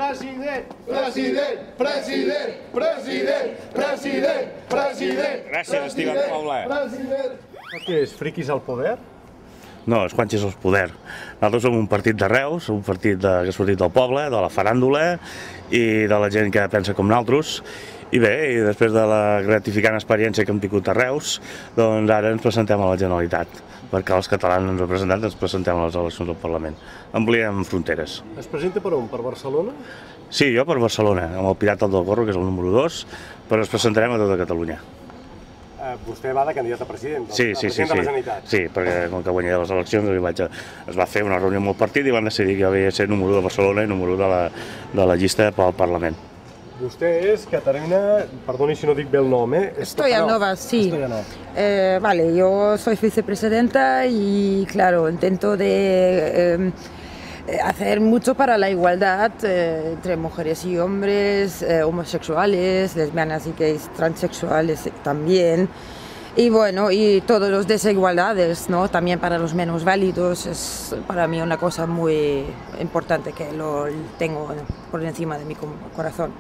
President, president, president, president, president, president. Gràcies, estimat poble. Què és, friquis al poder? No, els Juanxis al poder. Nosaltres som un partit de Reus, un partit que ha sortit del poble, de la faràndula i de la gent que pensa com nosaltres. I bé, i després de la gratificant experiència que hem tingut a Reus, doncs ara ens presentem a la Generalitat, perquè els catalans ens representats ens presentem a les eleccions del Parlament. Ampliem fronteres. Es presenta per on? Per Barcelona? Sí, jo per Barcelona, amb el Pirata del Gorro, que és el número 2, però ens presentarem a tota Catalunya. Vostè va de candidat a president, Sí, de la Generalitat. Sí, perquè com que guanyé les eleccions es va fer una reunió amb el partit i van decidir que havia de ser número 1 de Barcelona i número 1 de la llista pel Parlament. Vostè és Caterina, perdoni si no dic bé el nom, Stoyanova, sí. Vale, yo soy vicepresidenta y claro, intento de hacer mucho para la igualdad entre mujeres y hombres, homosexuales, lesbianas y gays, transexuales también. Y bueno, y todas las desigualdades, ¿no? También para los menos válidos, es para mí una cosa muy importante que lo tengo por encima de mi corazón.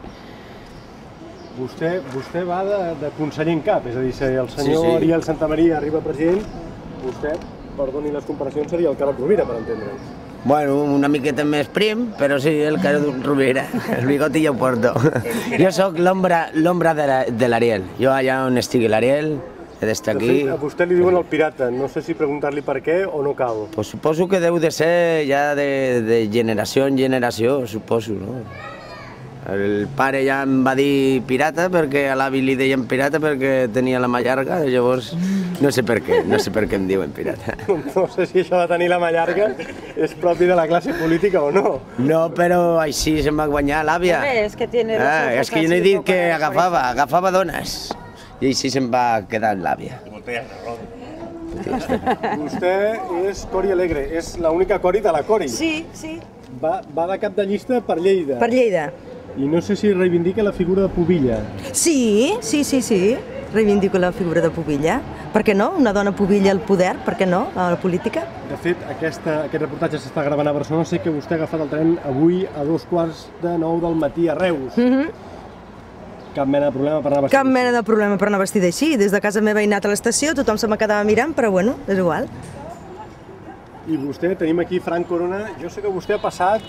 Vostè va de conseller en cap, és a dir, si el senyor Ariel Santamaría arriba president, vostè, perdoni les comparacions, seria el Carod Rovira, per entendre'ns. Bueno, una miqueta més prim, però sí, el Carod Rovira, el bigoti ja ho porto. Jo sóc l'ombra de l'Ariel, jo allà on estigui l'Ariel he d'estar aquí. A vostè li diuen el pirata, no sé si preguntar-li per què o no cal. Pues suposo que deu de ser ja de generació en generació, suposo, no? El pare ja em va dir pirata perquè a l'avi li deien pirata perquè tenia la mà llarga, llavors no sé per què em diuen pirata. No sé si això de tenir la mà llarga és propi de la classe política o no. No, però així se'm va guanyar l'àvia. És que tiene és que jo no he dit que agafava dones i així se'm va quedar l'àvia. Vostè és Cori Alegre, és l'única Cori de la Cori. Sí, sí. Va de cap de llista per Lleida. Per Lleida. I no sé si reivindica la figura de Pubilla. Sí, reivindico la figura de Pubilla. Per què no? Una dona Pubilla al poder, per què no? A la política. De fet, aquest reportatge s'està gravant a Barcelona. Sé que vostè ha agafat el tren avui a 2:45 del matí a Reus. Cap mena de problema per anar vestida? Cap mena de problema per anar vestida així. Des de casa meva he anat a l'estació, tothom se me quedava mirant, però bueno, és igual. I vostè, tenim aquí Frank Corona, jo sé que vostè ha passat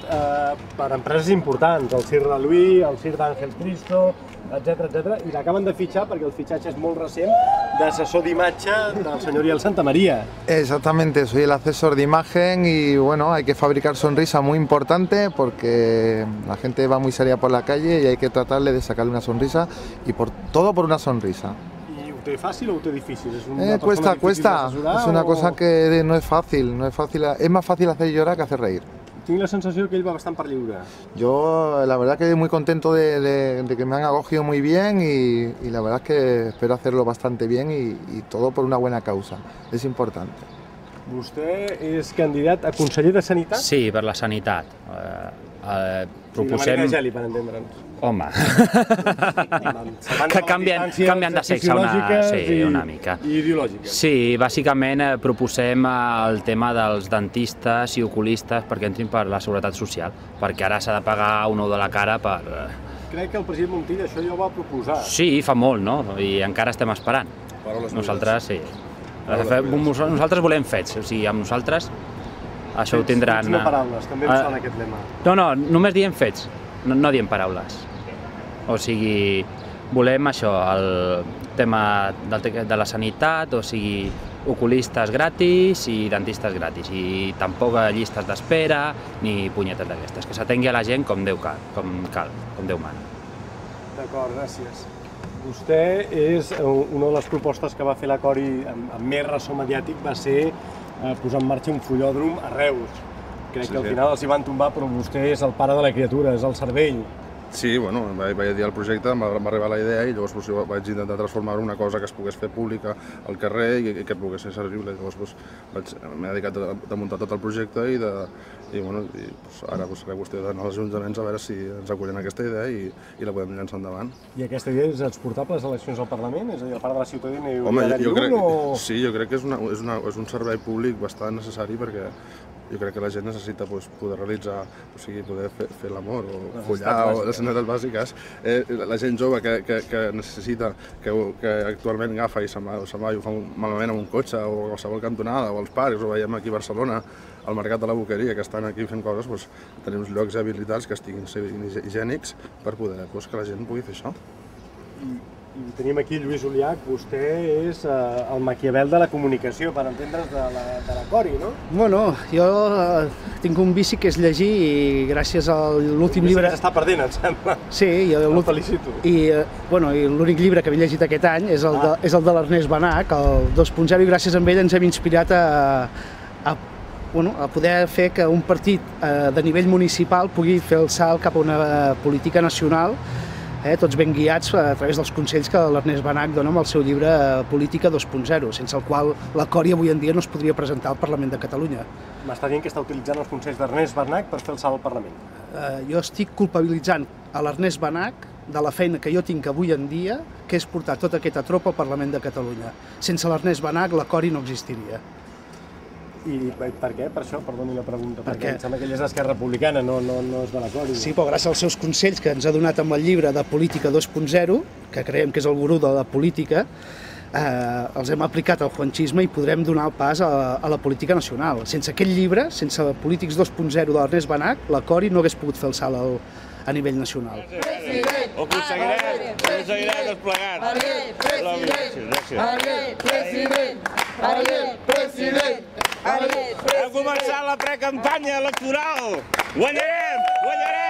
per empreses importants, el Cirque de Louis, el Cirque d'Àngel Cristo, etc. I l'acaben de fitxar, perquè el fitxatge és molt recent, d'assessor d'imatge del senyor Ariel Santamaría. Exactamente, soy el asesor de imagen y bueno, hay que fabricar sonrisa muy importante porque la gente va muy seria por la calle y hay que tratarle de sacarle una sonrisa y todo por una sonrisa. ¿Ho té fàcil o ho té difícil? Cuesta. Es una cosa que no es fácil, es más fácil hacer llorar que hacer reír. Tinc la sensació que ell va bastant per lliure. Yo la verdad que muy contento de que me han acogido muy bien y la verdad es que espero hacerlo bastante bien y todo por una buena causa, es importante. Vostè és candidat a conseller de Sanitat? Sí, per la Sanitat. Proposem... Sí, per entendre'ns. Home, que canvien de sexe una mica. I ideològiques. Sí, bàsicament proposem el tema dels dentistes i oculistes perquè entrin per la Seguretat Social, perquè ara s'ha de pagar un ou de la cara per... Crec que el president Montilla això ja ho va proposar. Sí, fa molt, no? I encara estem esperant. Nosaltres, sí. Nosaltres volem fets, o sigui, amb nosaltres això ho tindran... Fets no paraules, també em sona aquest lema. No, només diem fets, no diem paraules. O sigui, volem això, el tema de la sanitat, o sigui, oculistes gratis i dentistes gratis, i tampoc llistes d'espera ni punyetes d'aquestes, que s'atengui a la gent com Déu cal, com Déu mana. D'acord, gràcies. Vostè és una de les propostes que va fer la Cori amb més ressò mediàtic va ser posar en marxa un follòdrom a Reus. Crec que al final els hi van tombar, però vostè és el pare de la criatura, és el cervell. Sí, bueno, vaig dir al projecte, em va arribar la idea i llavors vaig intentar transformar una cosa que es pogués fer pública al carrer i que pogués ser servible. Llavors m'he dedicat a muntar tot el projecte i ara serà qüestió d'anar als ajuntaments a veure si ens acullen aquesta idea i la podem llançar endavant. I aquesta idea és exportable a les eleccions al Parlament? És a dir, a part de la ciutadania? Home, sí, jo crec que és un servei públic bastant necessari perquè jo crec que la gent necessita poder realitzar, o sigui, poder fer l'amor o follar o les necessitats bàsiques. La gent jove que necessita, que actualment agafa i se'n va i ho fa malament amb un cotxe o a qualsevol cantonada o als parcs, o veiem aquí a Barcelona, al Mercat de la Boqueria, que estan aquí fent coses, tenim uns llocs habilitats que estiguin higiènics per poder que la gent pugui fer això. I tenim aquí Lluís Uliach, vostè és el Maquiavel de la comunicació, per entendre's, de la Cori, no? Bueno, jo tinc un vici que és llegir i gràcies a l'últim llibre... Que s'està perdent, em sembla. Sí, el felicito. I l'únic llibre que he llegit aquest any és el de l'Ernest Benach, el 2.0, i gràcies a ell ens hem inspirat a poder fer que un partit de nivell municipal pugui fer el salt cap a una política nacional, tots ben guiats a través dels consells que l'Ernest Benach dona amb el seu llibre Política 2.0, sense el qual la Cori avui en dia no es podria presentar al Parlament de Catalunya. M'està dient que està utilitzant els consells d'Ernest Benach per fer el salt al Parlament. Jo estic culpabilitzant a l'Ernest Benach de la feina que jo tinc avui en dia, que és portar tota aquesta tropa al Parlament de Catalunya. Sense l'Ernest Benach la Cori no existiria. I per què? Per això, perdoni la pregunta, perquè em sembla que ell és d'Esquerra Republicana, no és de la Cori. Sí, però gràcies als seus consells que ens ha donat amb el llibre de Política 2.0, que creiem que és el gurú de la política, els hem aplicat al juanchisme i podrem donar el pas a la política nacional. Sense aquest llibre, sense Polítics 2.0 de l'Ernest Benach, la Cori no hagués pogut fer el salt a nivell nacional. Ho aconseguirem desplegat. President! Hem començat la precampanya electoral! Guanyarem!